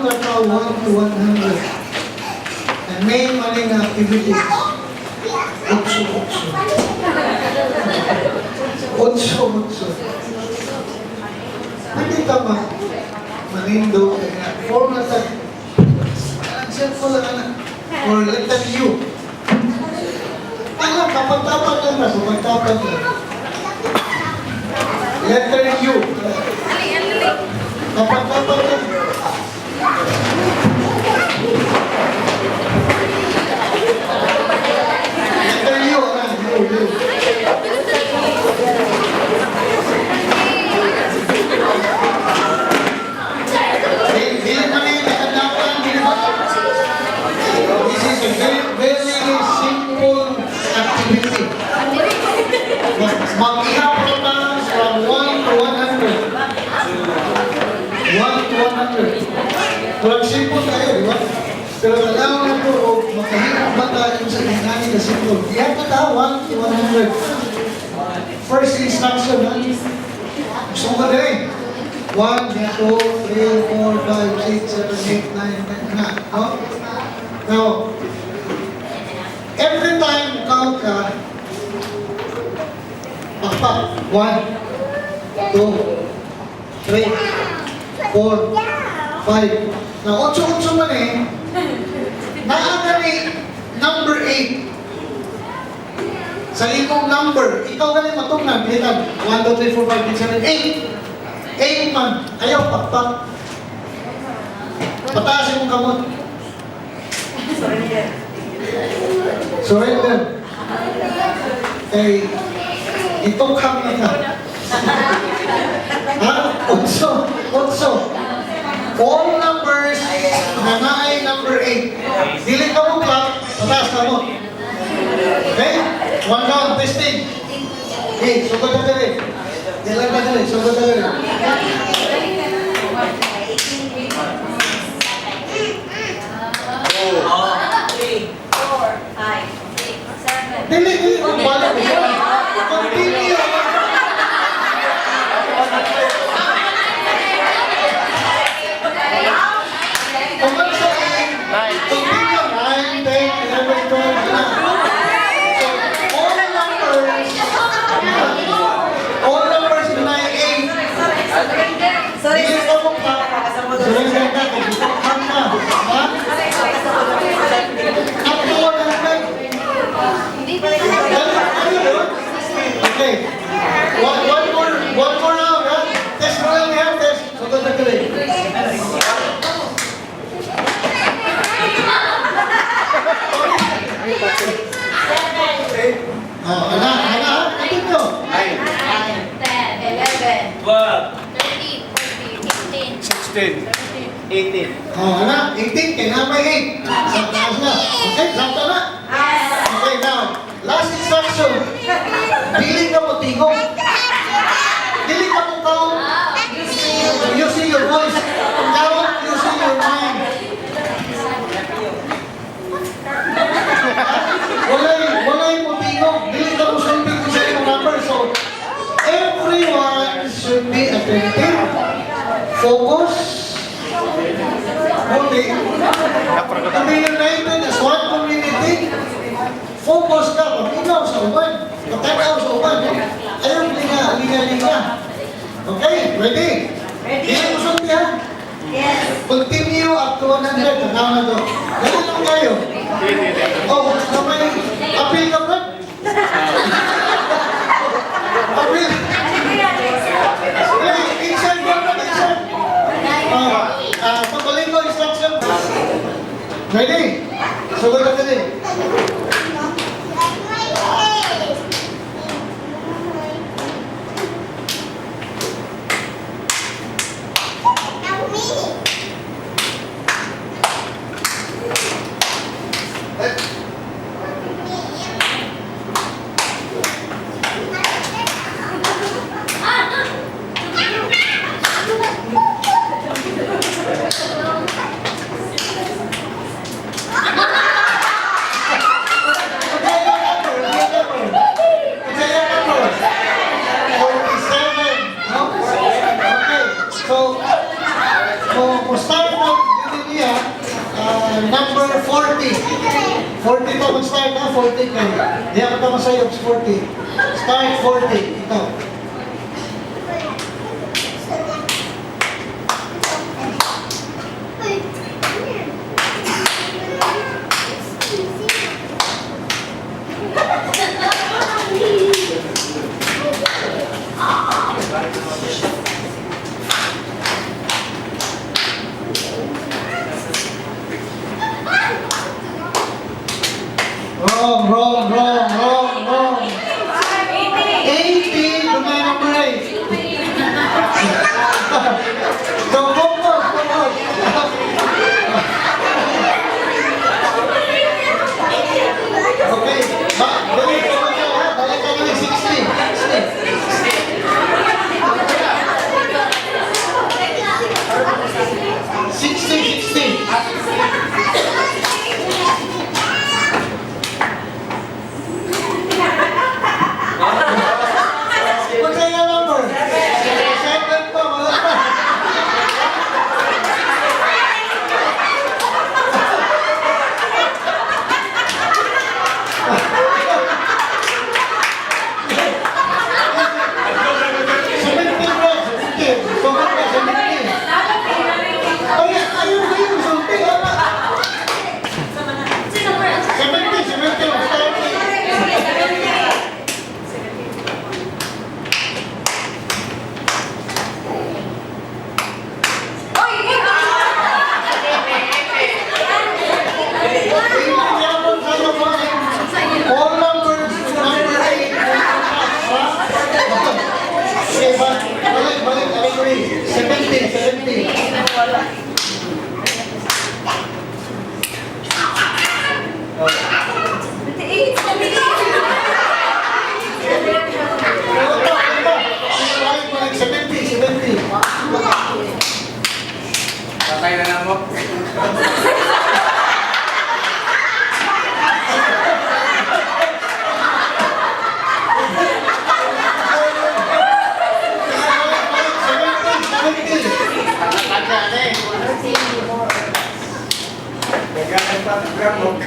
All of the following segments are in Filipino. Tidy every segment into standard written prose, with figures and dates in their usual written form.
number now 1 to 100. And main maling activities. Otso. Hindi ka manindo. Format at answer ko lang na. Or letter U. Alam, kapag-tapat lang na. Kapag-tapat lang. Letter U. Kapag-tapat lang. Letter U. U. This is a very simple activity. Mag-ihap ko na from 1 to 100. 1 to 100. Walang simple tayo, di ba? Pero kailangan na po, makahirap ba tayo sa ginani na simple? Ihap ko na 1 to 100. First instruction, ha? Gusto ko na rin. 1, 2, 3, 4, 5, 6, 7, 8, 9, 10 na. No? Now, every time count ka, pakpak. 1, 2, 3, 4, 5. Now, 8 man eh. Naaga ni number 8. Sa imong number, ikaw galing matungnan, bilitan. 1, 2, 3, 4, 5, 6, 7, 8. 8 man. Ayaw, pakpak. Pataasin mong kamot. Surrender. Eh, itukham na ka. Ha? 8. All numbers na naay number 8. Dili ka mo clap, pataas ka mo. Okay? 1 round, testing. Okay, sugod ka dali. Dili ka dali, sugod ka dali. Dili, balik mo. Continue. Kung sa continue, 9, 10, 11, 12, all numbers na 8. Sorry. Dili ka mo pa. Surrender ka, itukham na. Ha? Ako na lang. Okay. One more round, ha? Test mo lang yan, test. Sugod na tuloy. Oh, ana, kapit nyo. 18. Oh, ana, 18, kaya na may 8. Sa taas na. Okay, sakto na. Okay, now, last instruction. Dili ka mo tigong. Dili ka mo count. Using your voice. Count using your mind. Walay mo tigong. Dili ka mo sundin sa iyong number. So, everyone should be attentive. Focus. Okay. To be united as one community. Focus ka. Pag ikaw sa uban. Pagkakaw sa uban. Ayaw liga. Okay, ready? Ready. Hindi mo sunti ha? Yes. Continue up to 100. Tanaw na to. Ganun lang kayo. Oh, may appeal ka ba? Appeal. Hey, insert ko na, insert. Pagbaling ko instruction. Ready? Sugod ka din. ikaw mag-start na, 40 ka. Hindi ako tama sa'yo, 40. Start 40, ikaw. Wrong. 80, lumay number 8. Go, come on. Okay, balik ka mo siya, ha? Balik ka mo yung 60. 60. Magkaya nga number? 7 pa, wala pa. All numbers, number 8. Okay, balik, I agree. 70. Balik, 70. Patay na lang mo. Nagkakan pa ng gramok.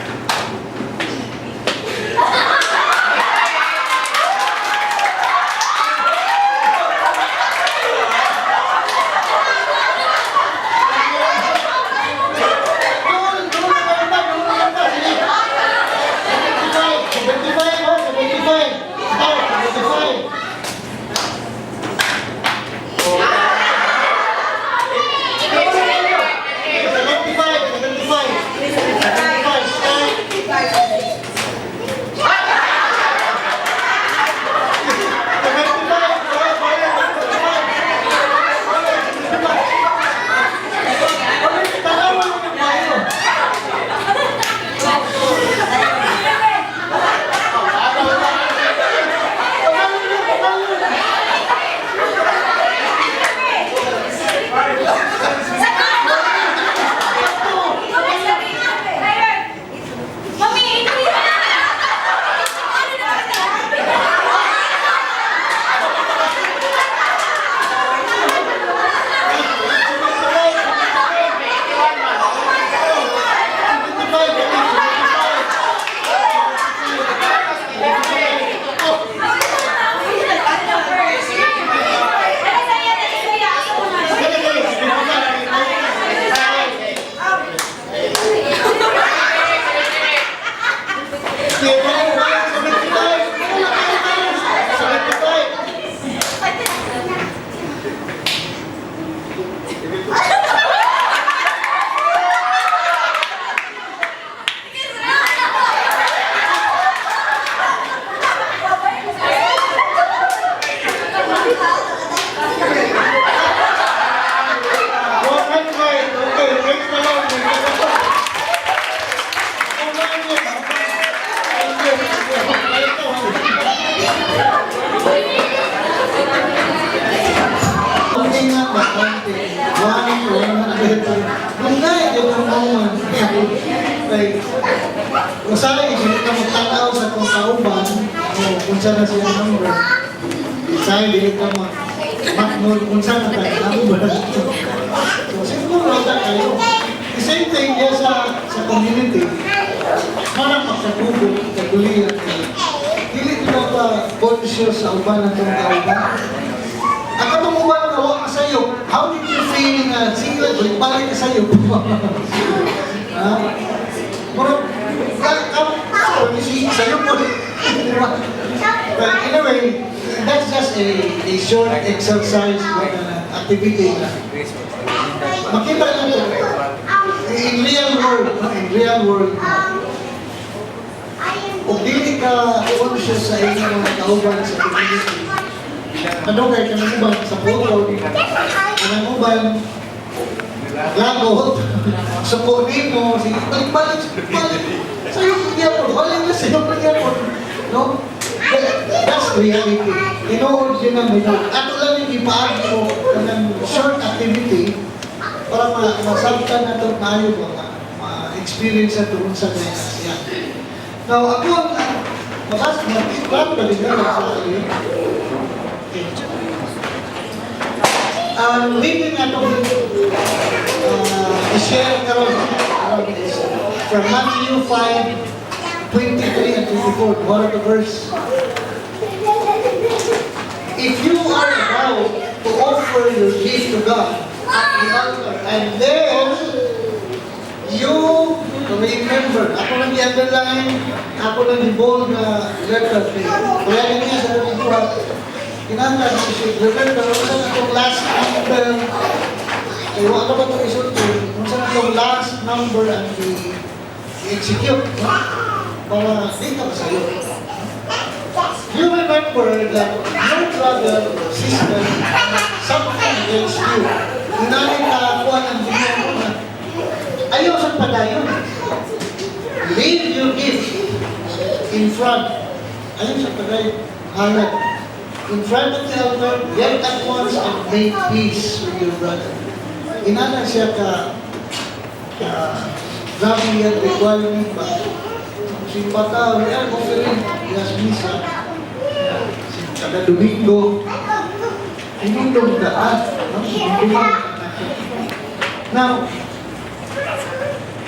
Kung sana hindi ka magtanaw sa kung kauban, kung saan na siya number, sana hindi ka mag-known kung saan na tayo number. So, siguro na kayo. The same thing yan sa community. Manang pagkatubog, kagulihan kayo. Dili ko na pa conscious sa uban ng itong kauban. Ang katong uban na huwag ka sa'yo, how did you feel na sige, balik ka sa'yo? Ha? Pero, sa'yo po. But anyway, that's just a short exercise, activity na. Makita lang ito. In real world, kung dili ka conscious sa inyong mga kauban sa community, ano kayo kanang uban sa photo, kanang uban, lagot, sukunin mo, sige, balik, sa'yo po niya po, wala na sa'yo po niya po, no? That's reality. Tinuod yun ang minod. Ato lang yung ipaagi mo ng short activity para masabtan na ito tayo ma-experience na ito sa kanya siya. Now, ako ang mag-plan ba din na sa iyo? Reading na itong i-share karon from Matthew 5:23 and 24, one of the verse. If you are about to offer your gift to God at the altar, and then you remember, ako lang i-underline, ako lang i-bold na letter P. Kaya ganyan sa ating buhat, kinahanglan you should remember, kung saan itong last number, kaya wala ba itong isulto, kung saan itong last number ang i-execute, no? Para di ka masayo. You remember that your brother or sister something against you. Hinali ka kuha ng bigyan mo na ayaw sa padayon. Leave your gift in front. Ayaw sa padayon. Halat. In front of the altar, get at once and make peace with your brother. Inanan siya grabe yan requirement ba? Simba ka, real offering, yes, misa. Kada Domingo, inundong daan. Now,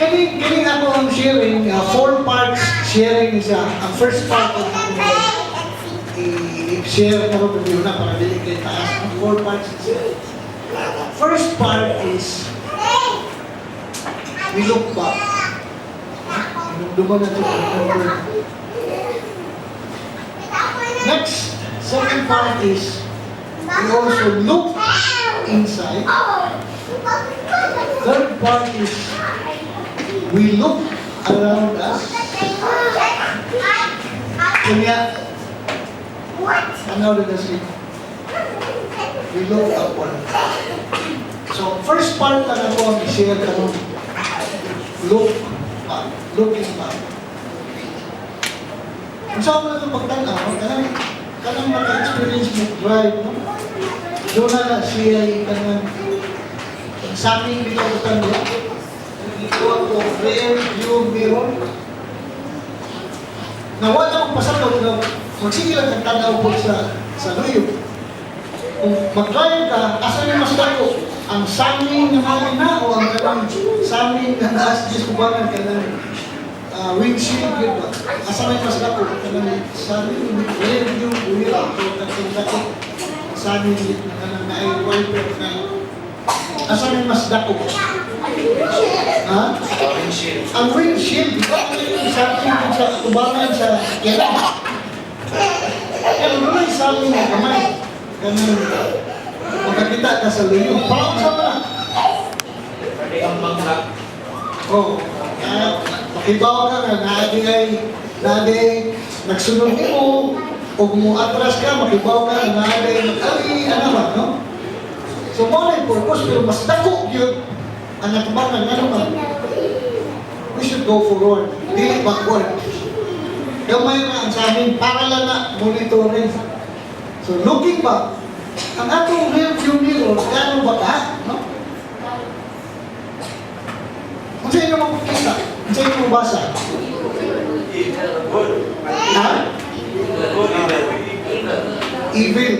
kini ako ang sharing, 4 parts sharing isa. Ang first part of i-share ko ito yun na para delicate taas. Ang 4 parts isa. First part is, we look back. Duman na ito. Next, second part is, we also look inside. Third part is, we look around us. Kanya, ano rin kasi? We look upward. So, first part na ako ang i-share ka nun. Look back. Looking back. Kung saan mo na ito pagtanaw, kanang maka-experience mo drive, no? Doon na siya kanang sa amin dito ko tanda. Dito ako rear view mirror. Nawala akong pasakot na magsige lang ang tanaw po sa luyo. Kung mag-drive ka, asan yung mas dako? Ang samin na namin na o ang kanang samin na naas diskubangan ka na windshield yun ba? Asa may mas dako? Kanang samin, rear view mirror. So, tatang dako. Samin na kanang na-wiper na asa may mas dako? Ha? Ang windshield. Di ba? Ang samin sa tubangan sa kailan. Pero doon ay samin na kamay. Kanang makakita ka sa luyo. Parang sa mga. Oo. Makibaw ka nga, naaday, nagsunod mo, o kung atras ka, makibaw ka, naaday, ano ba, no? So, mo na yung purpose, pero mas dako yun, ang natabangan, ano ba? We should go forward, dili backward. Gamay na ang sa amin, para lang na monitoring. So, looking back, ang atong rear view mirror, gano'n ba ka, no? Kung sa'yo naman makikita, kung sa'yo naman basa. Ha? Evil.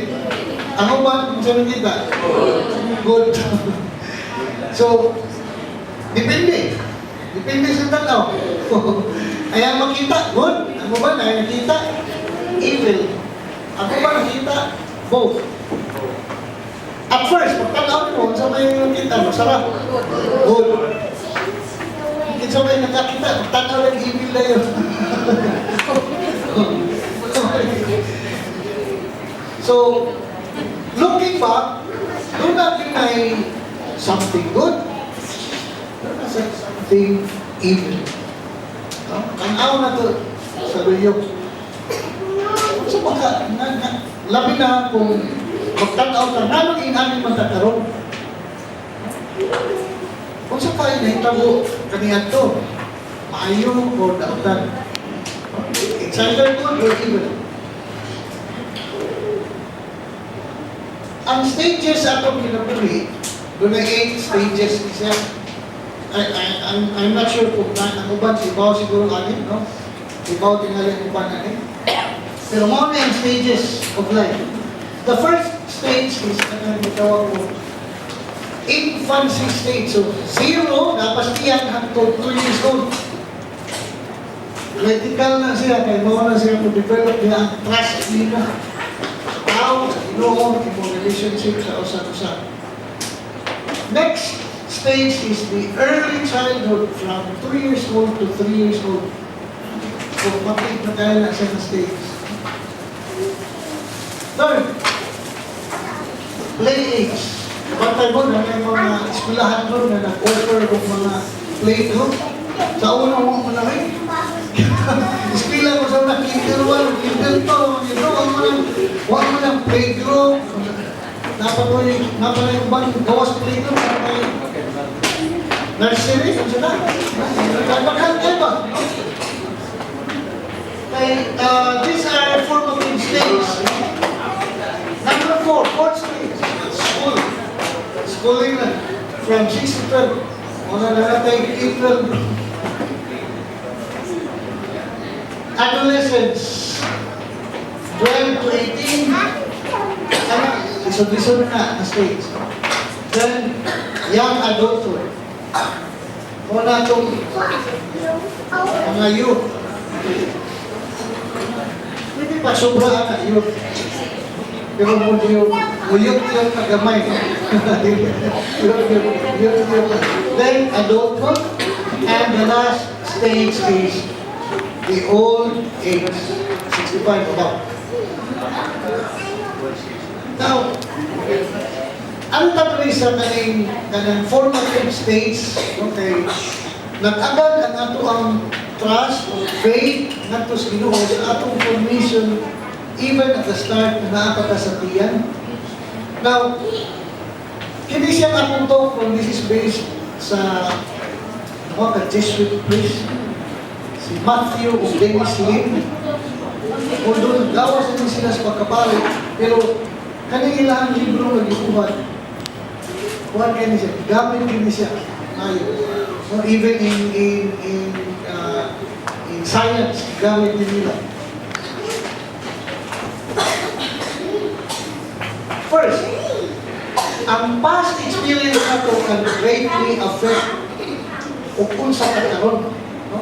Ano ba kung sa'yo nakita? Good. So, depende. Depende sa tanaw. Ayaw makita, good. Ako ba na nakita? Evil. Ako ba nakita? Both. At first, pagkalaon mo, sa may nakita mo, sarap. Good. Sa may nakakita, pagkalaon ng evil na yun. So, looking back, do not deny something good. Do not say something evil. No? Tanaw na to sa luyog. So, labi na kung magtanaw ka, nanong inamin magkakaroon. Kung sa kayo na itabo kaniyan to, maayo o dautan. It's either good or evil. Ang stages atong kinapuri, doon ay 8 stages siya. I'm not sure kung ang uban, ibaw siguro anin, no? Ibaw tingali ang uban anin. Pero mga yung stages of life. The first stage is, ano yung tawag ko, infancy stage. So, 0, napastiyan hangtod 2 years old. Critical na siya, kaya mga na siya develop niya ang trust nila. Tao, sa Ginoo, yung relationship sa usan-usan. Next stage is the early childhood from 2 years old to 3 years old. So, mapit na tayo na siya na stage. Third, play age. Kapantay mo na may mga eskwelahan doon na nag-offer ng mga playground. Sa una mo na rin. Eskwela mo sa una, kinder 1, kinder 2, huwag mo ng playground. Napanoy yung bang gawas playground. Nursery, kung sila. Nagkakakan kayo ba? These are formative stages. Number 4, fourth stage, school. Schooling na. From 6 to 12. Una na natin 8-12. Adolescence. 12 to 18. Ano? Isod-isod na stage. Then, young adulthood. Una itong mga youth. Hindi pa sobraan na youth. Pero kung yung uyok yung kagamay. Then, adulthood. And the last stage is the old age. 65 about. Now, ang tatry sa kanang formative stage, okay, nag-agad ang ato ang trust or faith nato sa Ginoo sa atong formation even at the start na naapata sa tiyan. Now, hindi siya atong talk kung this is based sa mga Jesuit priest, si Matthew o Dennis Lim. Although nagawas naman sila sa pagkapalit, pero kanilang libro na gikuhan. Kuhan kayo siya, gamit kayo siya. So even in science, gamit din nila. First, ang past experience na ito can greatly affect o kung sa kataron. No?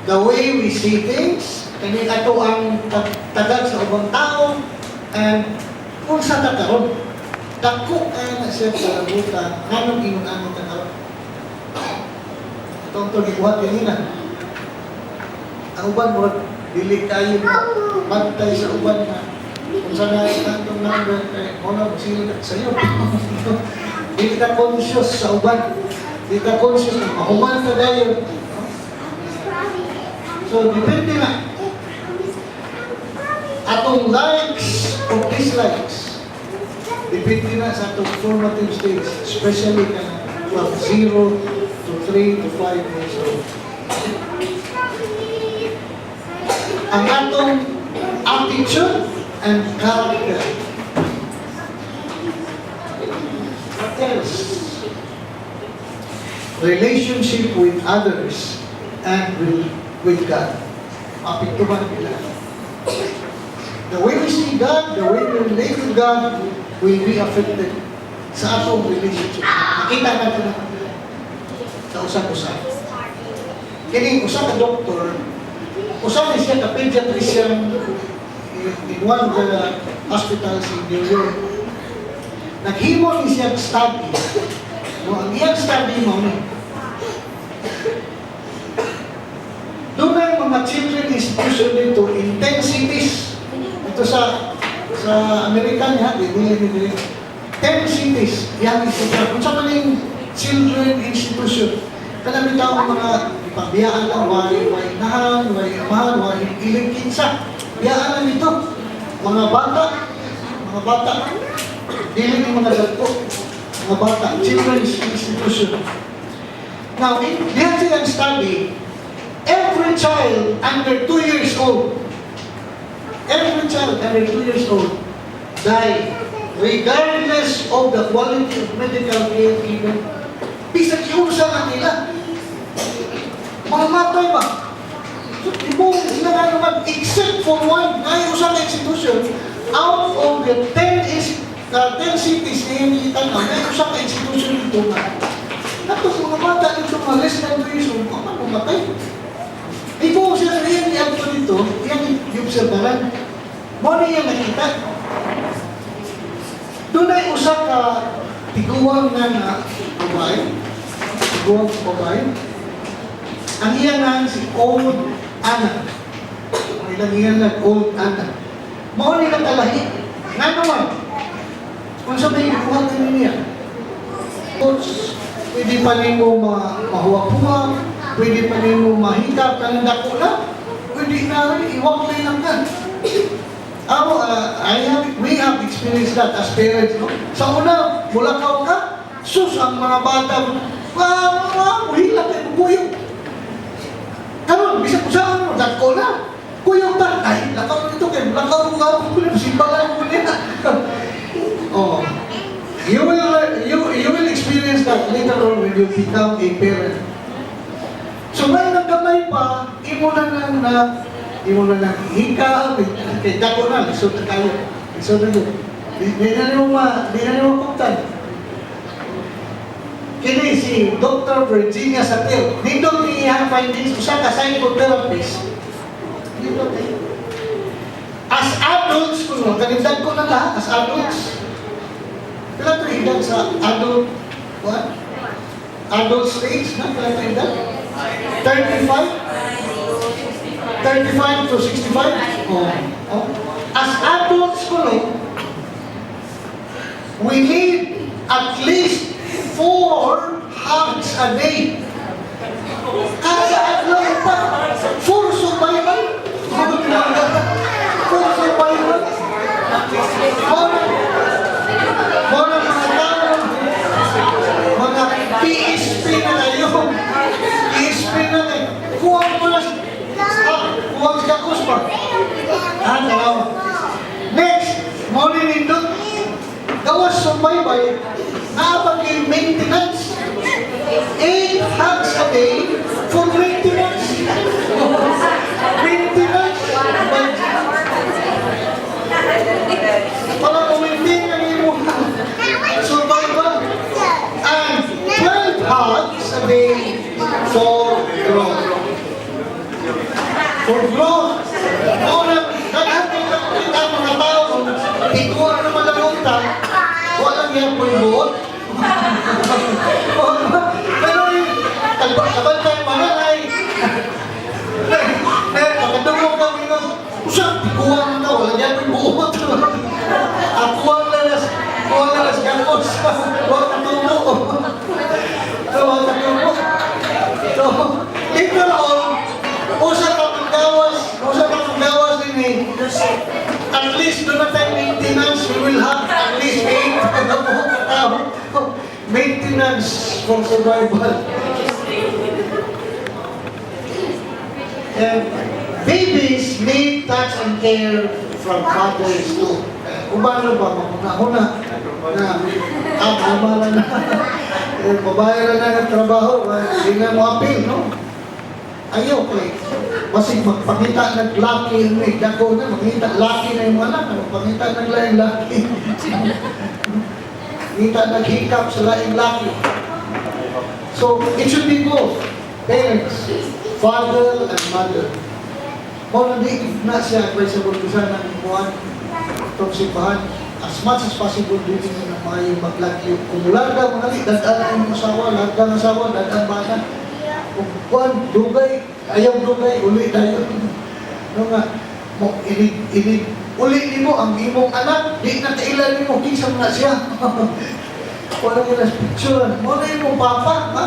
The way we see things, kani ito ang tagad sa ubang tao, and kung sa kataron, dako kaya na siya sa labutan, anong inunang kataron. Itong ito, gikuhat kanina. Ang uban mo, dili kayo magtay sa uban na kung saan na itong number, wala mo sila sa iyo. Hindi ka conscious sa uban. Hindi ka conscious na mahuman ka tayo. So, depende na. Atong likes o dislikes, depende na sa atong formative stage, especially from 0 to 3 to 5 years old. Ang atong attitude and character. What else? Relationship with others and with God. Apektuhan nila. The way we see God, the way we relate to God will be affected sa atong relationship. Nakita natin na sa usap-usap. Kini usa ka doktor, usahay siya ka pediatrician in one of the hospitals in New York. Naghimo ni siya study. No, ang iyang study mo, doon na yung mga children institution dito in 10 cities. Ito sa Amerika niya, 10 cities. Yan institution. Kung saan man yung children institution. Kanami tao mga ipabiyaan lang, way inahan, way amahan, way iling kinsa. Biyaan lang ito. Mga bata, dili yung mga dagko. Mga bata, children's institution. Now, diyan silang study, every child under 2 years old, die regardless of the quality of medical care given. Bisag iusa na nila. Mamatay ba? So, ibong sila nga naman, except for one, na iusa na institution, out of the 10 cities na hinilitan na, may iusa na institution dito nga. Nato mga bata dito, mga less than 2 years old, mga mamatay. Ibong sila na yan, iyan ko dito, yan yung observaran. Mo na yan nakita. Doon ay usa ka tiguang na babae. Ang iyan nga si Old Anna. Ang ilang iyan lang, Old Anna. Mao nilang kalahi. Nga naman, kung sa may ikuha ka niya, pwede pa rin mo mahuwag-huwag, pwede pa rin mo mahikap ka ng dako na, pwede na rin iwaklay lang ka. We have experienced that as parents, no? Sa una, mulakaw ka, sus, ang mga bata, hilang kayo, kuyog. Karon, bisa ko saan mo, dako na. Kuyog ba? Ay, lakaw nito kayo, lakaw mo na, simbalan mo niya. Oh. You will experience that later on when you become a parent. So, may nagkamay pa, imo na hika, kay dako na, lisod na kayo. Lisod na yun. Di na nyo mapagtan. Kini si Dr. Virginia Satil. Dito niya findings, usa ka psychotherapist. Dito kayo. As adults, kanindad ko na lahat, as adults. Kailan ito edad sa adult, what? Adult stage na? Kailan ito edad? 35 to 65? Oh. As adults ko, we need at least 4 hugs a day. Kada adlaw pa. For survival. For survival. Mga tao, mga PSP na kayo. PSP na kayo. Kuwag mo na kuwag ka kuspa. Dalawa. Next, morning nindot. Gawas survival. Naabag yung maintenance. 8 hugs a day for maintenance. Maintenance. Para kumintin ang iyong survival. And 12 hugs a day for growth. For growth. Kita mga tao, ikuha na malalunta, walang yan po yung buot. Pero yung kabantay mananay, pagkatulong kami nun, usap, ikuha na na, walang yan po yung buot. Kuha na las gamos, huwag katulong. Huwag katulong. So, ito na usap ang gawas din eh. At least doon na tayo maintenance, we will have at least 8 maintenance for survival. And babies need touch and care from fathers too. Kung paano ba, mamunahuna na abala na, babayaran na ng trabaho, hindi na mo appeal, no? Ayaw ko eh. Masig magpakita ng laki, may dako na, makita laki na yung anak, magpakita ng laing laki. Kita naghikap sa laing laki. So, it should be both. Parents, father and mother. Kung hindi na siya advisable ko siya ng buwan, itong simbahan, as much as possible, dito mo na mga yung maglagyo. Kung larga mo nali, dadaan ang asawa, larga ang asawa, dadaan bata. Kung buwan, dugay, ayaw dugay, uli tayo. Ano nga, inig, uli ni mo ang imong anak, di na kailan mo, kinsa mo na siya. Wala yung last picture, mo na yung papa, ha?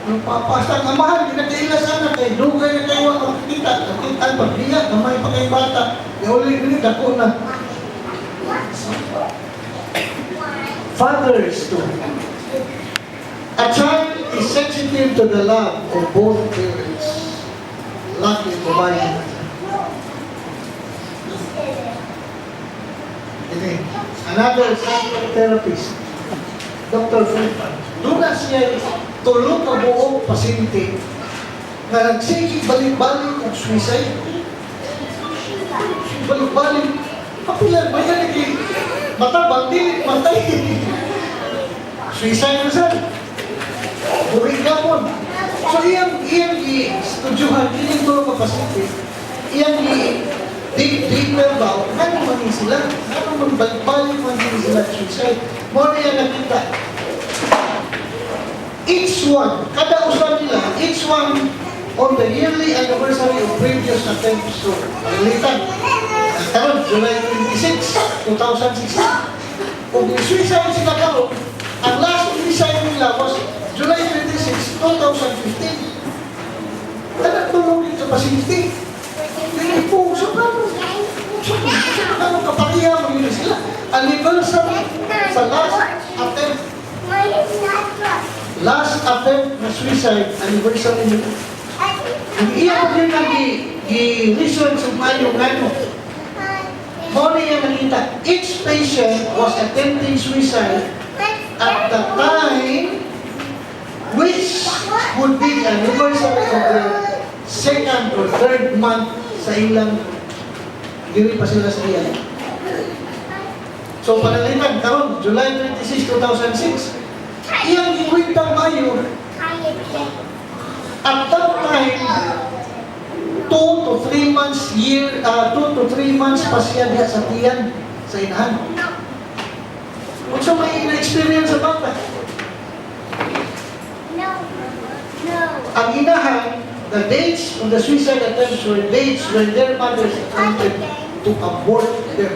Yung papa sa amahan, di na kailan sa anak, eh, dugay na kayo ang makikita, kakitaan, pagbiya, kamay pa kayong bata, uli ni dako na. Fathers too. A child is sensitive to the love of both parents. Love is provided. Okay. Another psychotherapist, Dr. Fulpan. Doon na siya tulong na buong pasyente na nagsiki balik-balik ng suicide. Balik-balik. Kapilan ba yan? Matabang, di matay. Suicide na siya. Buring gamon. So iyang i-studyohan, iyang tulong ng pasyente, iyang i-deeper ba, ano man sila? Ano man balik-balik man sila suicide? Muna yan nakita. Each one, kada usan nila, each one on the yearly anniversary of previous attempts to relitan. Karon, July 26, 2016. Kung suicide sila karon, ang last suicide nila was July 26, 2015. Kada tulong sa pasyente. Hindi po, sobrang kapahiya mo yun sila. Anniversary sa last attempt na suicide, anniversary nila. Ang iyak yun ang i-research sa mayo ngano. Muna yung nakita, each patient was attempting suicide at the time which would be the anniversary of the second or third month sa ilang diri pa sila sa iyan. So, panalitan, karon July 26, 2006, iyang ikwintang mayo, at that time, 2 to 3 months pa siya diha sa tiyan, sa inahan. Kung siya may na-experience sa bata. Ang inahan, the dates of the suicide attempts were dates when their mothers attempted to abort them.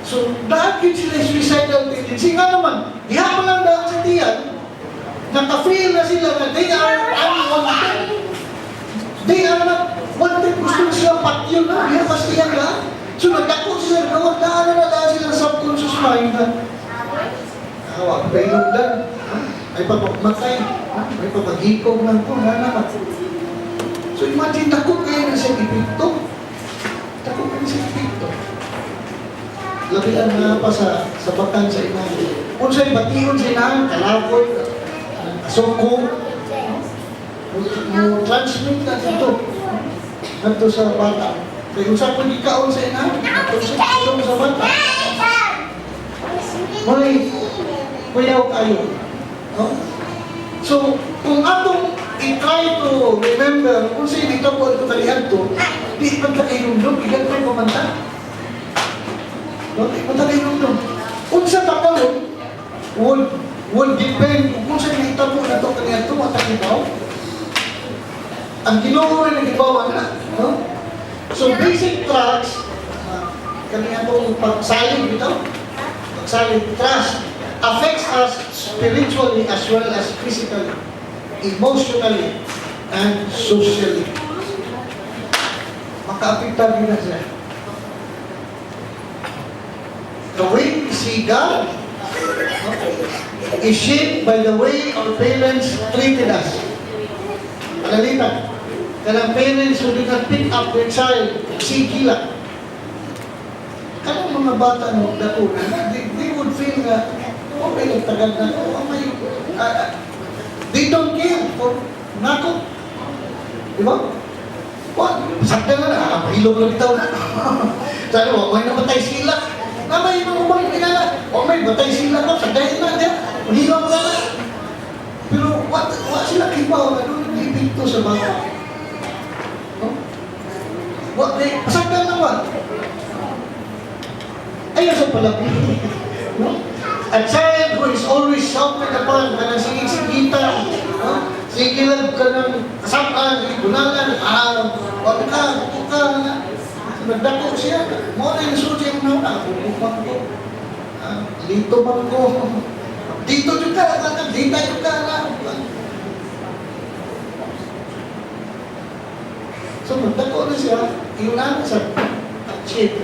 So, dahil sila suicidal tendency, nga naman, diha pa lang dahil sa tiyan, naka-feel na sila na they are unwanted. They are not wanted. Gusto na sila patyon na, diha pa siya nga. So, nagdako sila, daan na dahil sila subconscious mind na, wag painom lang. May papagmatay. May papagikog lang po. So imagine, takot kayo na siya ipito. Takot kayo siya ipito. Labihan na pa sa bakan sa inang. Kung siya'y batiyon sa inang, kalakoy, asoko, mo transmit na dito. Nandito sa bata. Kaya kung saan pwede kaon sa inang, nandito sa bata. Kuyaw kayo. No? So, kung atong i-try to remember, kung sa'yo dito po ito kalihan to, di man ta kayo nung ilan tayo kumanta. No? Di man ta kayo nung kung sa takalon, would depend kung sa'yo dito po na ito kalihan to, matakibaw. Ang ginoo rin ang ibawan na. No? So, basic tracks, kalihan to pagsalig dito, pagsalig trust, affects us spiritually as well as physically, emotionally, and socially. Maka-apektar din na siya. The way we see God is shaped by the way our parents treated us. Palalitan. Kanang parents who did not pick up their child, sigila. Kanang mga bata no, datunan, they would feel that okay, nagtagal na ito. They don't care for nako. Di ba? Sakta na mahilog lang ito na. Sabi mo, may namatay sila. May mga umang pinala. May batay sila ko. Sakta na. Mahilog lang na. Pero, sila kibaw na doon. dito sa bata. No? What, pasagdan lang ba? Ayaw sa palaki. No? A child who is always shouted upon, ka ng sige-sigitan, no? Sige lang ka ng kasapaan, gunalan, wag ka, nagdako siya. Mo na yung susi yung nauna, bubukang ko. Dito bang ko? Dito juga, dito juga lang. So, nagdako na siya, iunan sa achieve.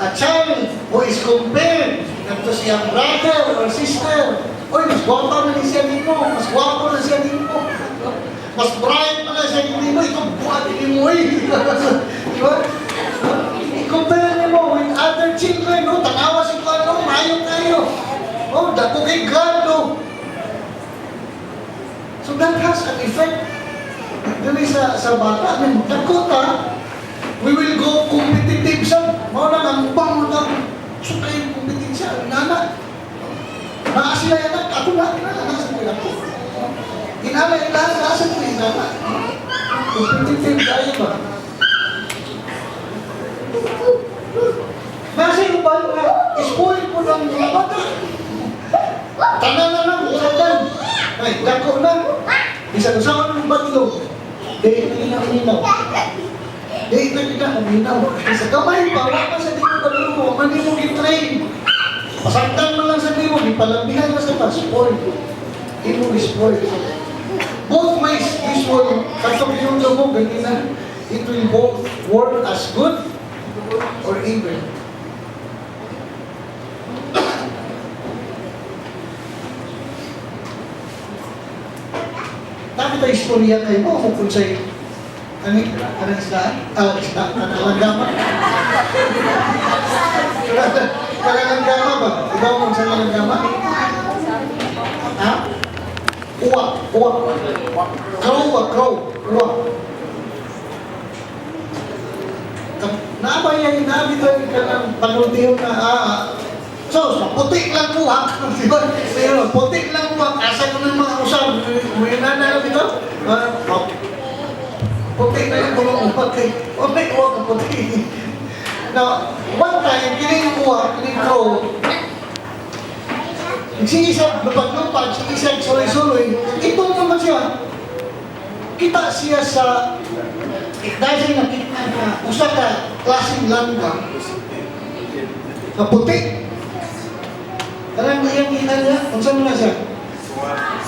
A child who is compared to siyang brother or sister. Oy, mas gwapa na siya din mo. Mas gwapo na siya din mo. Mas bright pa na siya din mo. Ikaw buhat din mo eh. Diba? I-compare niyo mo with other children. No? Tanawa si Kuano, mayo tayo. Oh, dako kay God, no? So that has an effect. Dali sa bata. I mean, dako ta, we will go competitive sa. Mao na ang ubang mo na. So kayo competitive siya. Nana. Naa sila yan. Ako na. Nasa ko ako. Inala. Nasa ko inala. Competitive tayo ba? Nasa yung ba na spoil po ng mga bata. Tanan na lang. Usadan. Ay, dako na. Isa sa ng batlo. Dahil inaw. Dahil inaw. Sa kamay pa, wala pa sa dito ba mo, mali mo gitrain. Pasagdan mo lang sa dito, ipalambihan mo sa passport. Hindi mo spoil. Both ways, this will, katong yung mo, ganina, it will both work as good or evil. Dapat tayo istorya kayo mo kung sa'yo. Ano isda? Isda? Kalanggama? Kalanggama ba? Ikaw kung sa kalanggama? Ha? Uwak. Crow. Uwak. Naabay yan, naabitoy ka ng panultihon na so, putik lang uwak. Pero putik lang uwak. Asa ko ng mga usap. May nanalang ito? Putik na yung kulong uwak. Putik uwak ang putik. Now, one time, kining uwak, kining crow, sigisag, lupag-lupag, sigisag, suloy-suloy, ito naman siya. Kita siya sa, dahil nakita na usa ka klaseng langga, na putik. Karang iyang kita niya, kung saan na siya?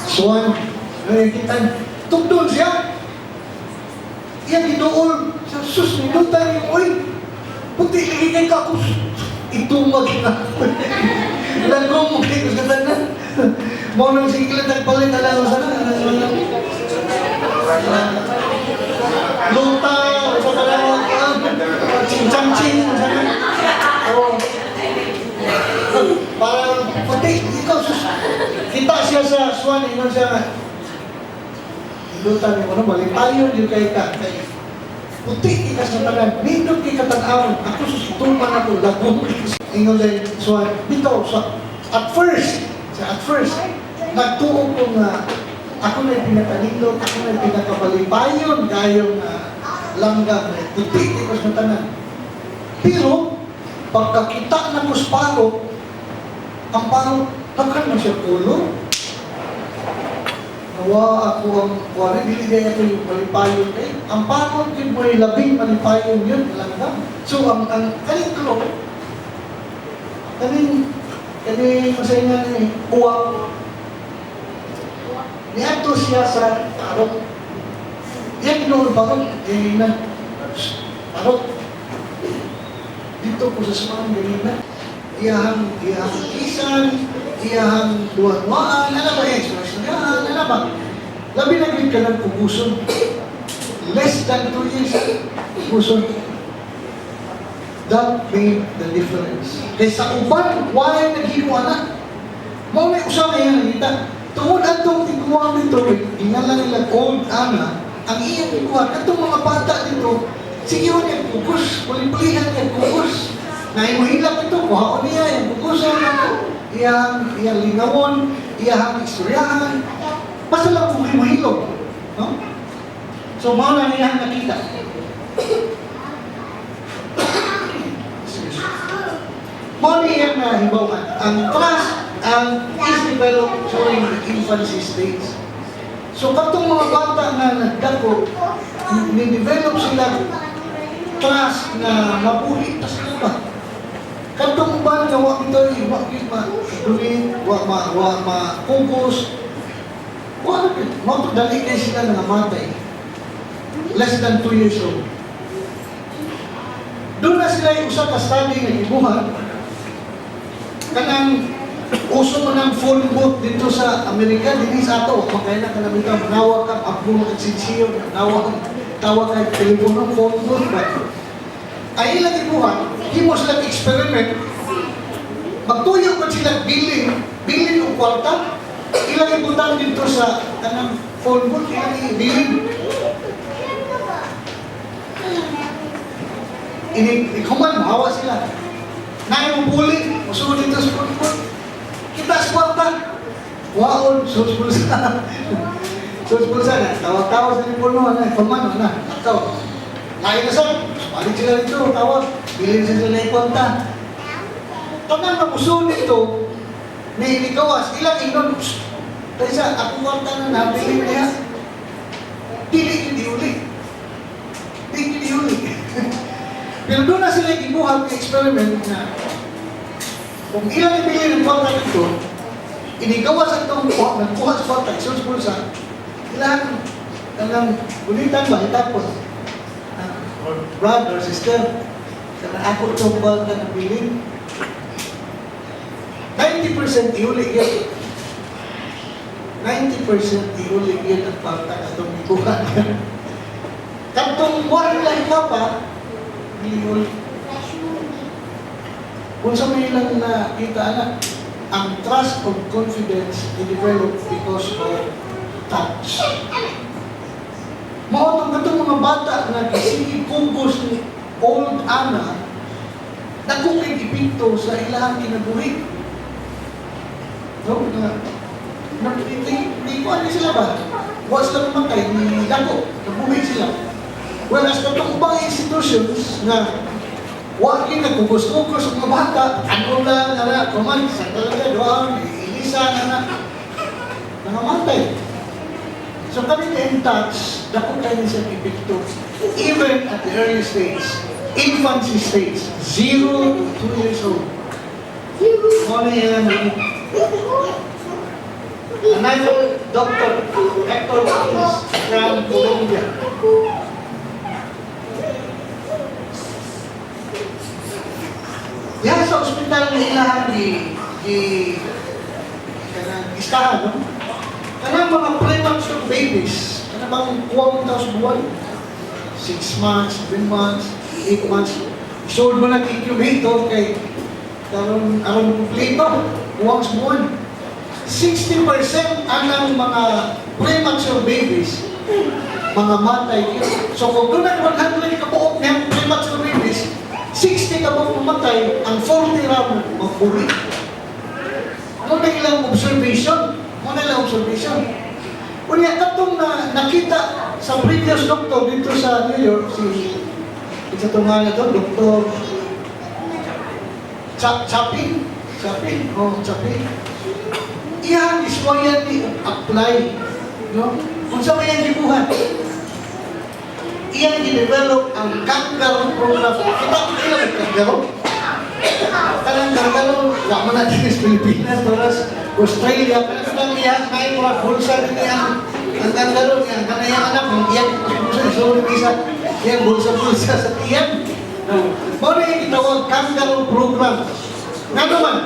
Swan. Ay, kita. Tugdon siya. Iyang idool. Sa sus, nilutan niya. Uy, puti, ligay ka ako. Itumag na. Langong mo kayo sa tanan. Mau nang siklet nagpalit na lang sa luta, sa tanan. Ching-chang-ching. Parang puti, ikaw sus. Kita siya sa swan, ingon siya. Ilutan mo, malipayon yung kay ka. Puti ka sa tanan, nindot kay katanawan. Ako sus, tuman ako, lagong. Ingon siya, swan, bitaw, at first, nagtuo ko nga, ako na yung pinakanindot, ako na yung pinakabalipayon, gayong langgang, puti ka sa tanan. Pero, pagkakita na ko sa paro, ang paro, nakan na siya pulo. Nawa ako ang wala, binigay ako yung malipayon eh. Ang paro, yun mo yung labing malipayon yun, langgang. So, ang kaling klo, kaling masayngan ni uwak. Niato siya sa paro. Yan noon paro, paro. Dito po sa sumang ganina, iyahang isan, iyahang duwan-duwaan, ano ba ekspresyon, ano ba? Labi na ka ng puguson. Less than 2 years, puguson. That made the difference. Kaya sa uban, why naghiwa na? Mau may usap na yan, kita. Tungod ang itong iguwa nito, inala nila old Ana, ang iyong iguwa, itong mga bata dito, sige mo niya, bukos, puli-pulihan niya, bukos. Naimuhilap ito, kuhaon niya, yung bukosan ito, iyang lingawon, iyang istoryahan. Basta lang kung mahilog. No? So, mga na niya nakita. Mga niya na hibawan. Ang trust is developed during the infancy stage. So, katong mga bata na nagdako, ni-develop sila trust na mabuhi na sila ba? Katong ba na wak ito, wak ma-dulit, wak ma-focus, dali kayo sila nangamatay. Less than 2 years old. Doon na sila yung usa ka study na ibuhan. Kanang uso mo ng phone booth dito sa Amerika, dili sa ato, makaya na kanang ito, nawa ka, abdo mo kagsinsiyo, nawa ka, tawa ka, telepono, phone booth ba? Ay ilang ibuhan, himo sila experiment, magtuyo ko sila bilin o kwarta, ilang ibutan dito sa kanang phone booth, ilang ibilin. Ikuman, mahawa sila. Naya mong puli, masunod dito sa phone booth. Kita sa kwarta. Waon, sus pulsa. Sus pulsa na, tawa-tawa sa telepono, pamano na, tawa. Lain na sa, balik sila dito, tawag, bilhin sila yung kwarta. Tangan na puso nito, may likawas, ilang inon, kasi ako kwarta na nabili niya, dili uli. Pero doon na sila ibuhat ng experiment na kung ilang ibili ng kwarta nito, inigawas ang itong nagkuha sa kwarta, isos pulsa, ilang ulitan ba, itapos, or brother, sister, kana ako itong ba ka nabilin, 90% iuli yan. 90% iuli yan ang kwarta na itong ikuha niya. Katong buwan lang ka pa, iuli. Kung sa may lang na kita anak, ang trust of confidence i-develop because of touch. Maotong katong mga bata na kasi kugos ni old Ana, nakukig ipinto sa ilahang kinabuhi. No? Hindi ko ano sila ba? Huwag sila mamatay, ni dako, nabuhi sila. Whereas katong ubang institutions na huwag yung nagkugos-kugos ang mga bata, ano lang, kuman, sa talaga, doon, ilisa, nangamatay. So kami in touch, dako tayo sa epekto, even at the early stage, infancy stage, 0 to 2 years old. Ano yan? Another doctor, Hector Ortiz, from Colombia. Yan sa ospital nila di istahan, no? Kanang mga premature babies, kanang bang kuwang taos buwan, 6 months, 7 months, 8 months, isold mo ng incubator kay karon kumplito, kuwang sa buwan. 60% anang mga premature babies, mga matay. So kung doon ang 100 kabuok ng premature babies, 60 ka bang mamatay, ang 40 ram magbuhi. Ano na ilang observation? Kunya katong na nakita sa previous doctor dito sa New York, isa itong nga na ito, Dr. Chapin. Iyan, iswayan ni apply. No? Kung sa may ang gibuhan, iyan i-develop ang kangaroo program. Kita ko ilang ang kangaroo? Kanang kangaroo, wala mo natin sa Pilipinas, Toras, Australia, kanang iyan, may mga bulsa din iyan. Ang kangaroo niya, kanang iyan anak, kung iyan, sorry, iyan bulsa-bulsa sa iyan. Muna yung itawag kangaroo program. Nga naman,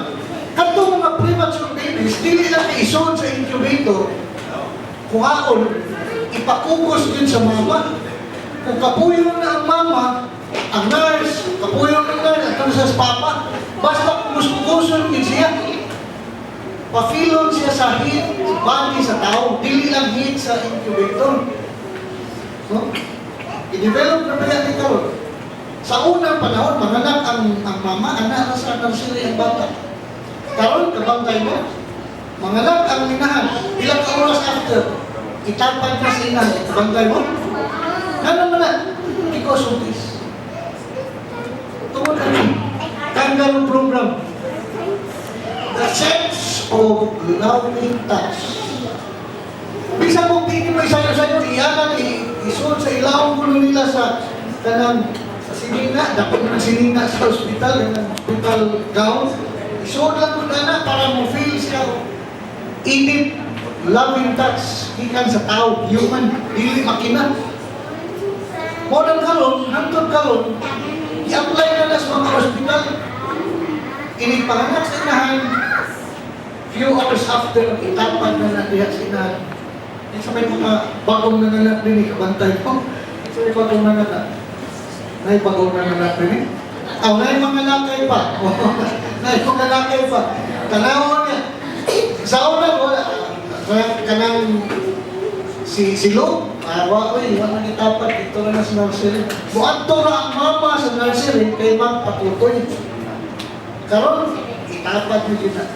katong mga premature babies, dili lang i-isod sa incubator, kuhaon, ipakugos din sa mama. Kung kapuyo na ang mama, ang nurse, kapuyo ng nurse, at sa papa, basta kumus-kuguson din siya. Pa-filon siya sa heat, sa body, sa tao, dili lang heat sa incubator. No? I-develop na ba yan ikaw? Sa unang panahon, manganak ang mama, anak na sa nursery ang bata. Karon kabangkay mo, manganak ang minahan, ilang ka oras after, itapan ka sa ina, bangay mo. Ano naman na? Because of this. Tungkol ka rin. Kangaroo program. The sense of loving touch. Bisa kong tingin mo isayo-sayo, iyanan, isuot sa ilawang gulo nila sa kanang sa sinina, dapat mo ng sinina sa hospital, yung hospital gown. Isuot lang mo na para mo feel siya init, loving touch, ikan sa tao, human, dili makina. Modern karon, hantod karon, i-apply na sa mga hospital. Inipanganak sa inahan, few hours after, itapan na diha sa inahan. Yung sa may mga bagong nanganak din, kabantay ko. Sa may bagong nanganak. May bagong nanganak din. May mga nakay pa. May mga nakay pa. Tanaw niya. Sa una, wala. Kanang si Lo, wala itapat dito na sa nursery. Buat to na ang mama sa nursery kay magpatutoy. Karon, itapat niyo kita.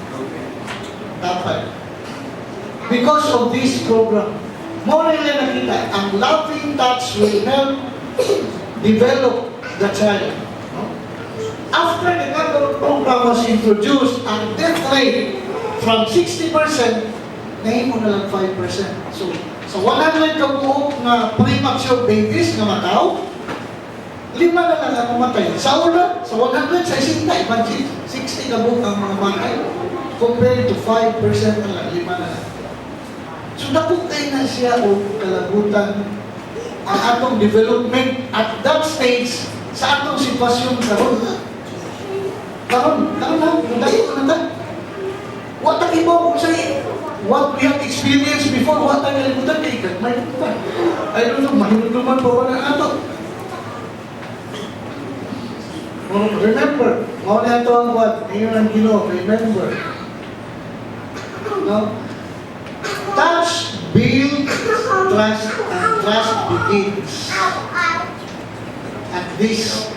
Tapat. Because of this program, more nila nakita, ang loving touch will help develop the child. After the kangaroo program was introduced, ang death rate from 60%, nahimo na lang 5%. So, sa 100 kabuok na premature babies na mataw, 5 na lang ang mamatay. Sa una, sa 100, sa 60, imagine, 60 kabuok ang mga matay. Compared to 5% na lang, 5 na lang. So napukay na siya o kalabutan ang atong development at that stage sa atong sitwasyon karon. Karon na, dahil ko na ta. What ang iba kung say, what we have experienced before, what ang kalibutan kay may pa. I don't know, mahinuduman pa wala ato. Remember, mo na ito ang what, ngayon ang Ginoo, remember. No? Touch builds trust and trust begins. At this,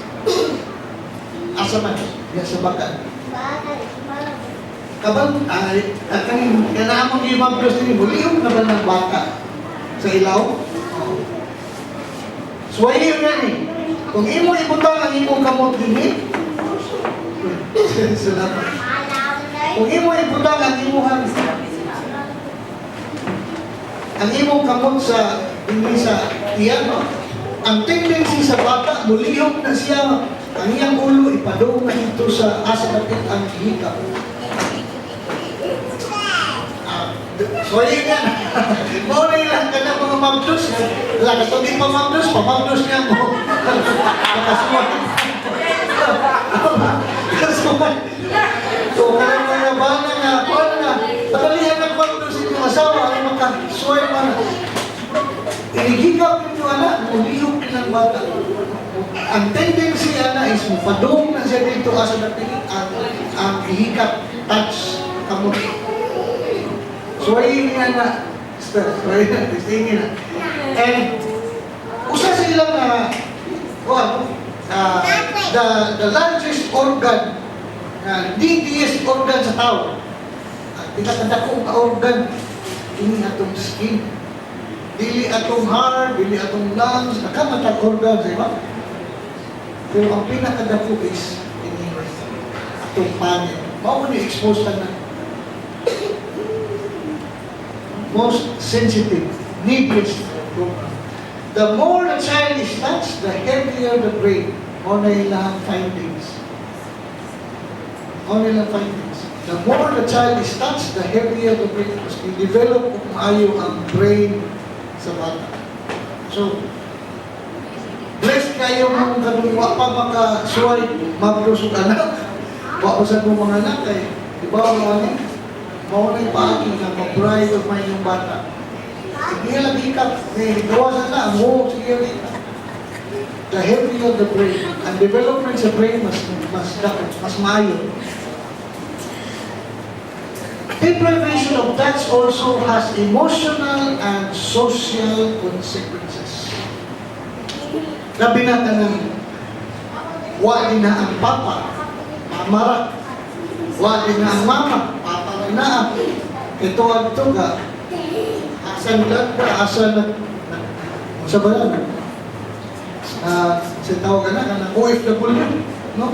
asa man, yan sa bakat. Kabang, kanaamang imam Diyos din, bulihog na ba ng baka sa ilaw? Suwayo yan eh. Kung imo ibutang ang imong kamot din eh, salamat. Kung imo ibutang ang imuhan, ang imong kamot sa hindi sa iyan, no? Ang tendency sa bata, mulihog na siya, ang iyang ulo, ipadong na ito sa asa kapit ang hikap. So, yun yan. Mauna ilang ka na mga mamdos. Wala ka hindi pa mamdos, pamamdos niya mo. Nakasuman. Nakasuman. So, kaya mga bana nga, paano na, patalihan ng mamdos yung asawa, ang makasuway man. Inigigap yung anak, mulihog din ang bata. Ang tendency ana is mupadong na siya dito asa natin ang hikap, touch, kamot. So, ayun nga na, testingin na. And, usa sila na, the largest organ, DDS organ sa tao, pinakadakong organ, ini atong skin. Dili atong heart, dili atong lungs, nakamatag organ, di ba? Pero ang pinakadako is, ini atong panin. Mao ni expose na most sensitive, needless program. The more the child is touched, the heavier the brain. Only lang findings. Only lang findings. The more the child is touched, the heavier the brain. Mas i-develop kung maayo ang brain sa bata. So, blessed kayo mong kanunwa pa makasuway, maglusog anak. Wakusan mo mga anak eh. Diba mga anak? Maunay pa aking na mag-bride of mine yung bata. Sige lang ikap, gawasan na, ang huwag, sige lang ikap. The healthy of the brain, ang development sa brain mas maayo. Deprivation of touch also has emotional and social consequences. Labi na tanang, wali na ang papa, mamarak. Wali na ang mama, papa na. Ito ang tuga, has sa nila, asa na, sa ba yan? Sa tawag na, na OFW, no?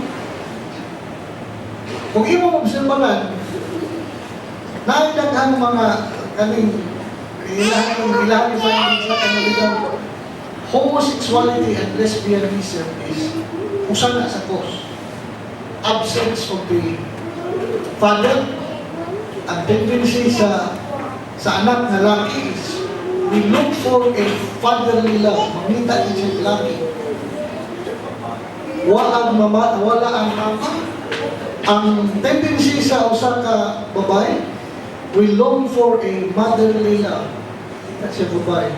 Kung imo mo obserbahan, naidaghang mga kaning ilahan sa kaniligaw, homosexuality and lesbianism is usa na sa cause. Absence of the father, ang tendency sa anak na laki is we look for a fatherly love. Mamita din siya laki. Wala ang mama. Ang tendency sa usa ka babae, we long for a motherly love. Kita siya babae.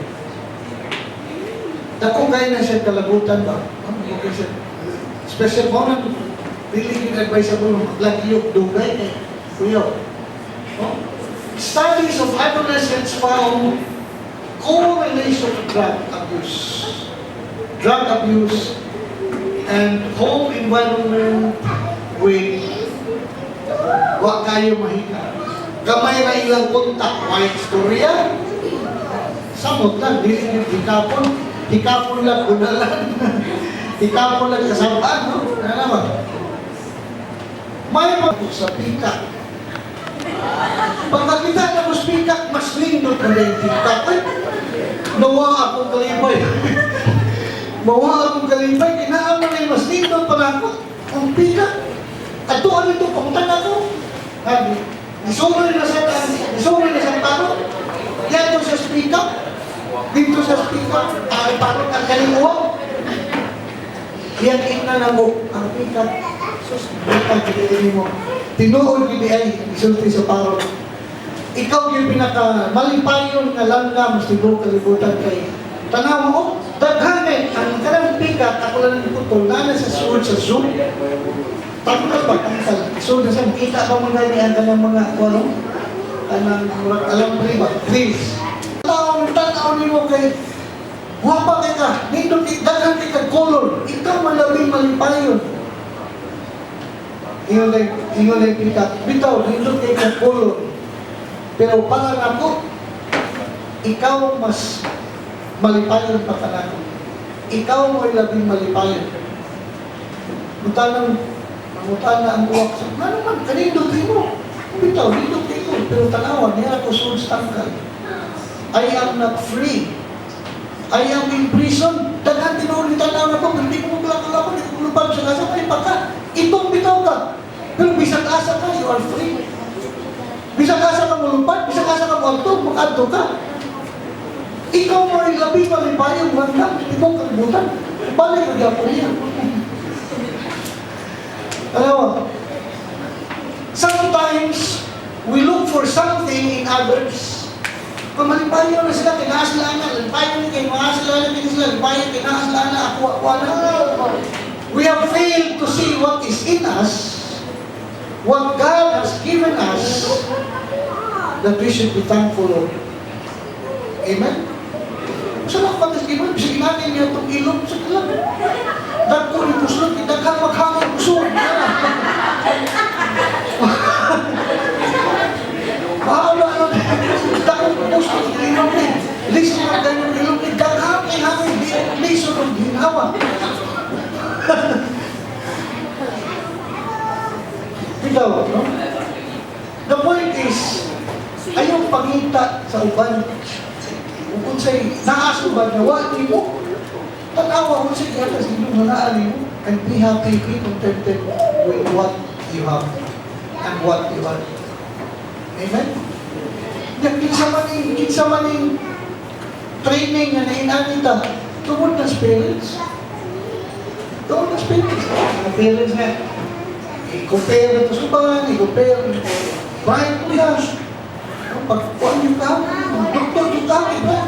Dako kayo na siya kalabutan ba? Okay siya. Special mo na, really advisable maglagiyok dugay kay kuya. Oh? Studies of adolescents found correlation of drug abuse, and home environment with wa kayo mahika. Gamay na ilang kontak, white storya, samot lang, dili hikapon lang, gunalan, hikapon lang kasabaan, no? Ano naman? May mga sa pikak. Pag nakita na mo sa pikak, mas lindot na yung pikak. Ay, nawa akong kalibay. Mawa akong kalibay, kinaaman na yung mas lindot pa na ako. Ang pikak. At doon ito, pamuntan na ako. Isuloy na sa tano. Yan doon sa pikak. Dito sa pikak. Ay, parang ang kalimuwa. Yan ina na mo. Ang pikak. Sus, bukang kinitin mo. Tinuod gini ay isulti sa parang. Ikaw yung pinaka malipayon nga langgam sa tibok kalibutan kay tanaw mo, daghane ang kanang pikat ako lang ng putol na sa suod sa Zoom. Tangkal ba? Tangkal. So, nasa makita ba mga ni ang kanang mga ano? Kanang alam mo ba? Please. Tanaw ni mo kay wapa kay ka. Nindot daghan kay ka color. Ikaw malabing malipayon. Ingon lang pikat. Bitaw, nindot kay ka color. Pero para ako, ikaw mas malipayon pa ka na. Ikaw mo'y labing malipayon. Mutana ang buwak sa, ano man, kanindot mo. Bitaw, nindot ko. Pero tanawan, niya ako soon tangkal. I am not free. I am in prison. Daghan tinulit tanaw na ko, hindi ko maglakalapon, hindi ko lupad sa kasa, may pagka. Itong bitaw ka. Pero bisag asa ka, you are free. Bisag asa ka malupad, bisag asa ka malto, makadto ka. Ikaw mo rin labing malipayong langgam, ibang kalibutan. Balik ang gapon niya. Alam mo, sometimes we look for something in others. Kung malipayon na sila, kinahaslaan na, malipayon na kayo, mahaslaan na sila, malipayon, kinahaslaan na, ako na. We have failed to see what is in us, what God has given us, that we should be thankful of. Amen? Sa mga pagkasigiman, bisagin natin niya itong ilong sa kalang. Dagko ni puslot, daghang maghangin puslot. Mahala na, daghang puslot, ilong ni. Liso na ganyan ilong ni, daghang ihangin, liso ng ginawa. Ikaw, no? The point is, ayaw pangita sa uban. Kung sa'y naaso ba na wali mo, tanawa mo siya kaya sa inyong nanaali mo, and be happy, be contented with what you have and what you want. Amen? Kinsa maning training na nainanita tungkol ng spirits. Tungkol ng spirits. Ang parents na, i-compare ito sa bahan, i-compare. Brian mo na. Pagkuhan yung tao, doktor yung tao, ikaw,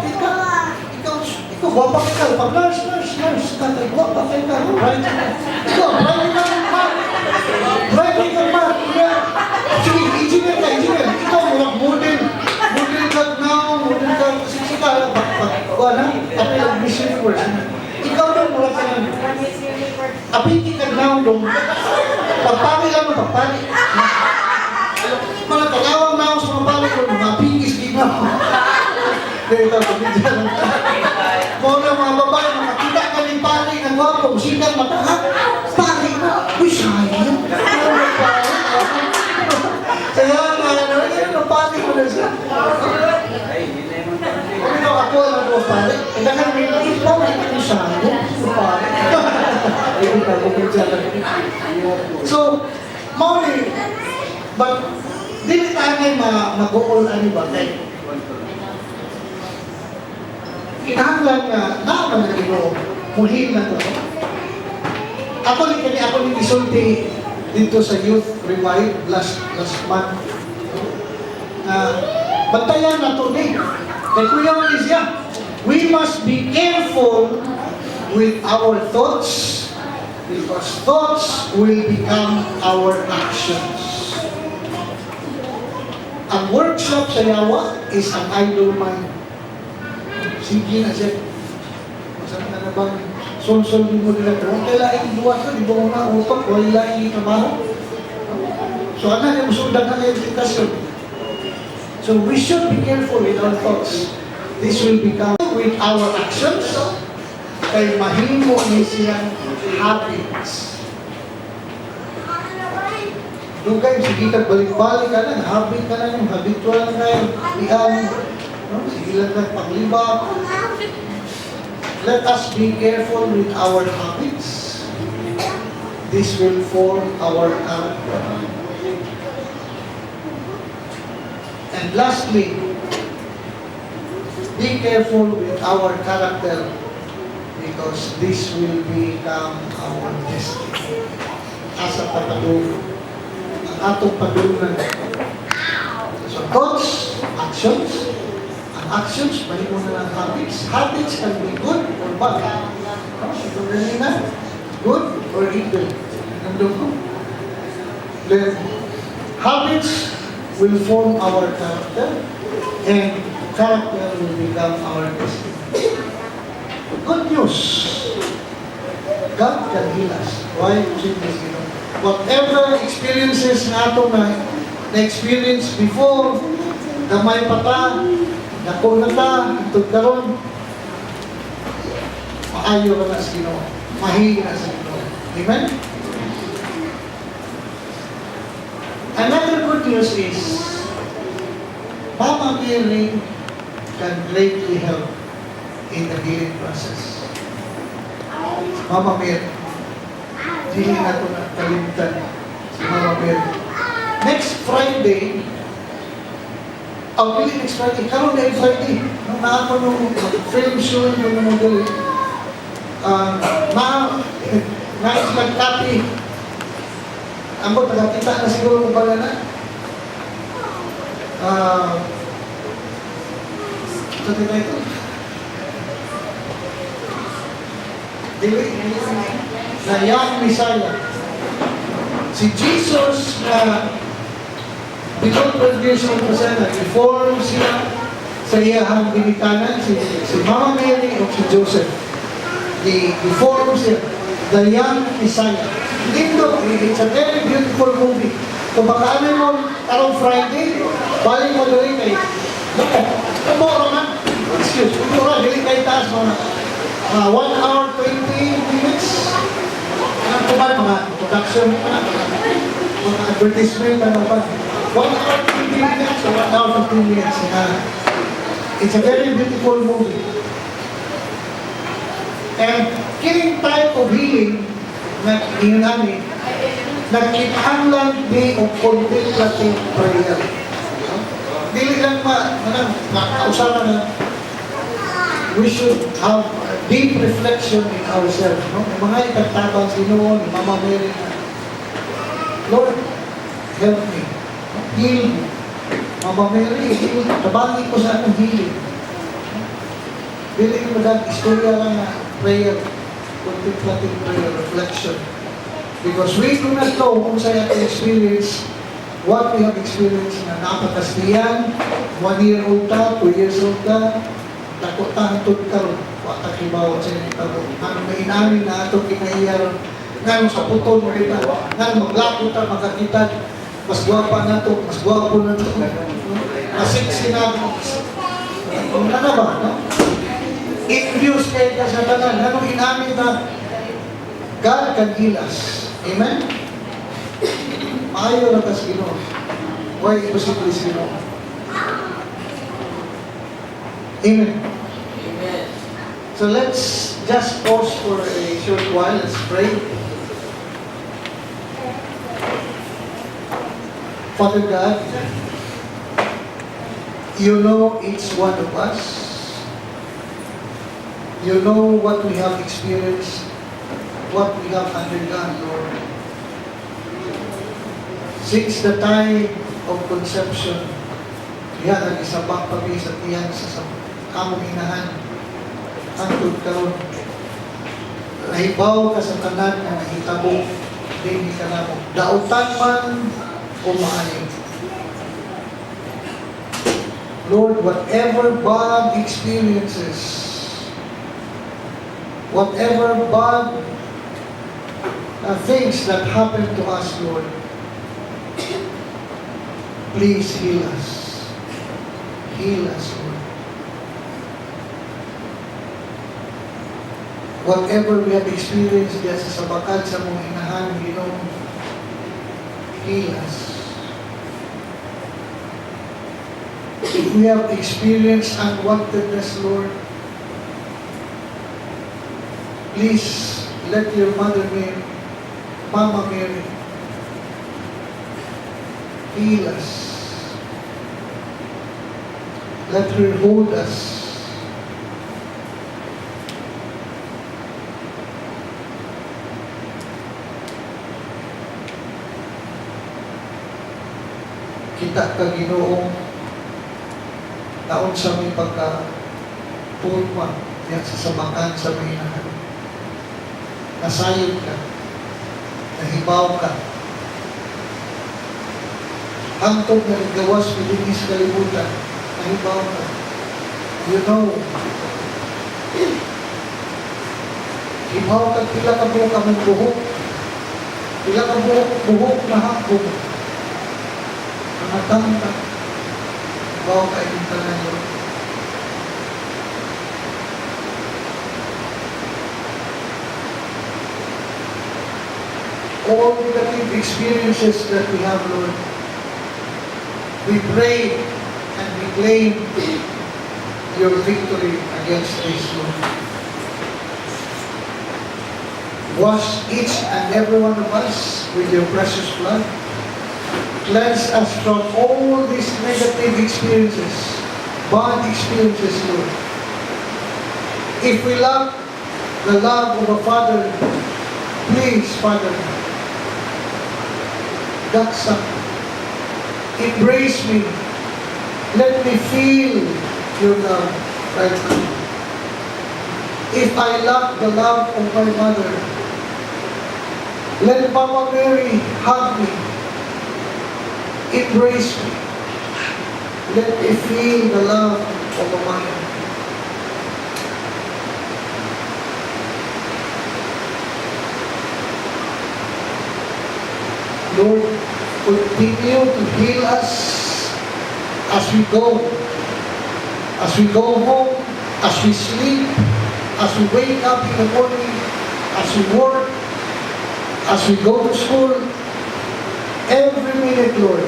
wapang ka, pag nurse, wapang ka, right? Ikaw, driving ka ma, sige, engineer ka, ikaw, model ka now, sige ka, apel ang mission first. Ikaw daw, mula ka lang, apiki ka now, pagpami lang mo, pagpami. Mga tagawang na ako sa mga balik ko, mga pingis din ako. Dito, pabidyan. Muna mga babae, makakita ka ng pari ng wapo, sigang mataha. Pari na, uy, sayang. Kaya nga, ano, pari ko na siya. Ano ako, ano ko, pari? Kailangan may ito, may ito sayang. Pari. Ayun na, pabidyan. So, Mauli, but, dili tayo mag-uol ano ba, kay kinahanglan nga naman na ino muhin na to. Ako ni isulti dito sa Youth Revive last month. Bantayan na to ni. Kay Kuya Manisya, we must be careful with our thoughts because thoughts will become our actions. Ang workshop sa Yawa is an idle mind. Sige na siya. Masarap na bang sol-sol mo nila. Kung kailangan buwan ka, di ba mo na utok, wala yung trabaho. So, ano yung musundan na yung invitasyon? So, we should be careful with our thoughts. This will become with our actions kay mahimo ni siyang habits. Dugay, sige ka balik-balik ka lang, habit ka lang, habitual na yung iyan. No? Sige lang na pagliba. Let us be careful with our habits. This will form our character. And lastly, be careful with our character because this will become our destiny. Asa pagpatuloy. Ang atong pagulunan. So thoughts, actions, actions, balik mo na ng habits. Habits can be good or bad. Ito rin na, good or evil. Nandun ko. Then, habits will form our character and character will become our destiny. Good news. God can heal us. Why? Whatever experiences na ito na experience before, gamay pa ta, dako na ta, itong karon, maayo ka na sa Ginoo, mahihi na sa Ginoo. Amen? Another good news is, Mama Mary can greatly help in the healing process. Mama Mary, hindi na ito na kalimutan si Mama Mary. Next Friday, really next Friday, karon na yung Friday, nung naako nung film show yung model, nagcopy, ambot, nakakita na siguro kung pala na. Ito din na ito. Na young Messiah. Si Jesus na before production pa siya, nag-reform siya sa iyahang binitanan, si Mama Mary o si Joseph. I-reform siya. The Young Messiah. Dito, it's a very beautiful movie. Kung baka ano mo, arong Friday, balik mo dali kay, tomorrow man, excuse, tomorrow, dili kay taas mo na, 1 hour, 20 minutes. Ano po ba, mga production, mga advertisement, ano ba? 1 hour, 20 minutes, or 1 hour, 15 minutes. It's a very beautiful movie. And killing type of healing na inunani, nagkitahanglan di o contemplative prayer. Dili lang makausawa na we should have deep reflection in ourselves. No? Mga ikagtabang sinuon, Mama Mary na, Lord, help me. Heal me. Mama Mary, heal me. Tabangin ko sa akong healing. Dili mo lang, istorya lang na prayer, contemplative prayer, reflection. Because we do not know kung sa ating experience, what we have experienced na napakastiyan, 1 year old ka, 2 years old ka, takot-tahang karon, wata kibaw sa inyo tabo. Nang may inamin na ito kinahiyar, nang sa puton mo kita, nang maglako ta, makakita, mas gwapa na ito, mas gwapo na ito, mas sexy na ito. Kung ano ba, no? Infuse kayo ka sa tanan. Anong inamin na God can heal us. Amen? Maayo na tas Ginoo. Why imposible is Ginoo? Amen. So let's just pause for a short while. Let's pray. Father God, you know each one of us. You know what we have experienced, what we have undergone, Lord. Since the time of conception, yan ang isabak kami sa tiyan sa among inahan. Antod karon, nahibaw ka sa tanan na nahitabo din ka na mo. Dautan man o maayo. Lord, whatever bad experiences, whatever bad things that happen to us, Lord, please heal us. Heal us, Lord. Whatever we have experienced diya sa sabakan sa mong inahan, Ginoo, heal us. If we have experienced unwantedness, Lord, please let your Mother Mary, Mama Mary, heal us. Let her hold us. Kita ka, Ginoo, taon sa may pagka-tulma yan sa sabakan sa may inahan. Nasayod ka, nahibaw ka, hangtod na nagawas bilinis kalibutan, nahibaw ka. You know, hibaw ka, pila ka buhok ka mong buhok, pila ka buhok na hangtod. Matang ka. Bawa ka itong tanan, Lord. All negative experiences that we have, Lord, we pray and we claim your victory against this, Lord. Wash each and every one of us with your precious blood. Cleanse us from all these negative experiences, bad experiences, Lord. If we lack the love of a Father, please, Father, that's embrace me. Let me feel your love right now. If I lack the love of my mother, let Mama Mary hug me. Embrace me. Let me feel the love of a mother. Lord, continue to heal us as we go home, as we sleep, as we wake up in the morning, as we work, as we go to school. Every minute, Lord,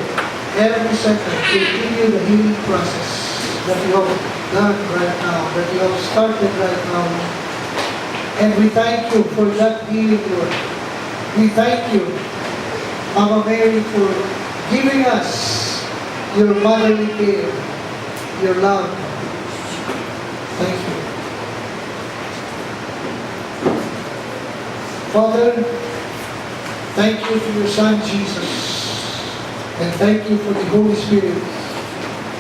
every second, continue the healing process that you have done right now, that you have started right now. And we thank you for that healing, Lord. We thank you, Mama Mary, for giving us your motherly care, your love. Thank you. Father, thank you for your Son, Jesus. And thank you for the Holy Spirit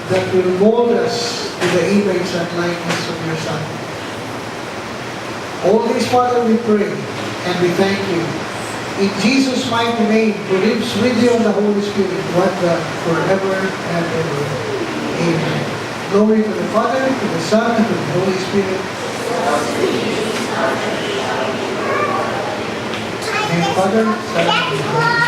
that will mold us to the image and likeness of your Son. All this, Father, we pray and we thank you. In Jesus' mighty name, who lives with you and the Holy Spirit, one God, forever and ever. Amen. Glory to the Father, to the Son, and to the Holy Spirit. Amen. Father, Son, and Holy Spirit.